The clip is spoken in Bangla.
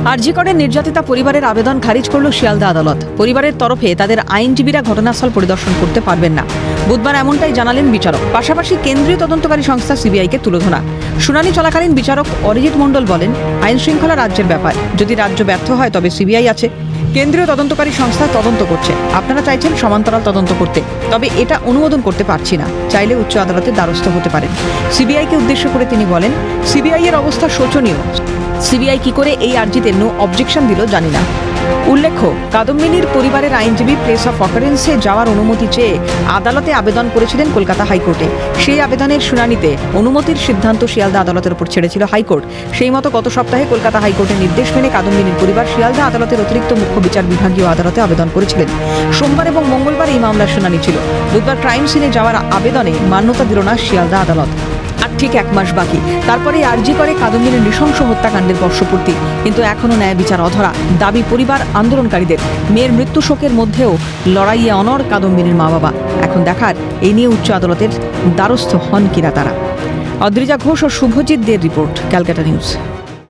আরজি করের নির্যাতিতা পরিবারের আবেদন খারিজ করল শিয়ালদা আদালত। পরিবারের তরফে তাদের আইনজীবীরা ঘটনাস্থল পরিদর্শন করতে পারবেন না। বুধবার এমনটাই জানালেন বিচারক। পাশাপাশি কেন্দ্রীয় তদন্তকারী সংস্থা সিবিআইকে তুলোধনা। শুনানি চলাকালীন বিচারক অরিজিৎ মণ্ডল বলেন, আইন শৃঙ্খলা রাজ্যের ব্যাপার, যদি রাজ্য ব্যর্থ হয় তবে সিবিআই আছে। কেন্দ্রীয় তদন্তকারী সংস্থা তদন্ত করছে। আপনারা চাইছেন সমান্তরাল তদন্ত করতে, তবে এটা অনুমোদন করতে পারছি না। চাইলে উচ্চ আদালতের দ্বারস্থ হতে পারেন। সিবিআইকে উদ্দেশ্য করে তিনি বলেন, সিবিআই এর অবস্থা শোচনীয়। সিবিআই কি করে এই আর্জিতে নো অবজেকশন দিল জানি না। উল্লেখ্য, কাদম্বিনীর পরিবারের আইনজীবী প্লেস অফ অকারেন্সে যাওয়ার অনুমতি চেয়ে আদালতে আবেদন করেছিলেন কলকাতা হাইকোর্টে। সেই আবেদনের শুনানিতে অনুমতির সিদ্ধান্ত শিয়ালদা আদালতের উপর ছেড়েছিল হাইকোর্ট। সেই মতো গত সপ্তাহে কলকাতা হাইকোর্টের নির্দেশ মেনে কাদম্বিনীর পরিবার শিয়ালদা আদালতের অতিরিক্ত মুখ্য বিচার বিভাগীয় আদালতে আবেদন করেছিলেন। সোমবার এবং মঙ্গলবার এই মামলার শুনানি ছিল। বুধবার ক্রাইম সিনে যাওয়ার আবেদনে মান্যতা দিল না শিয়ালদা আদালত। আর ঠিক 1 মাস বাকি, তারপরে আরজি করে কাদম্বিনীর নৃশংস হত্যাকাণ্ডের বর্ষপূর্তি। কিন্তু এখনও ন্যায় বিচার অধরা। দাবি পরিবার আন্দোলনকারীদের। মেয়ের মৃত্যু শোকের মধ্যেও লড়াইয়ে অনড় কাদম্বিনীর মা বাবা। এখন দেখার এই নিয়ে উচ্চ আদালতের দ্বারস্থ হন কিনা তারা। অদ্রিজা ঘোষ ও শুভজিৎ দের রিপোর্ট, ক্যালকাটা নিউজ।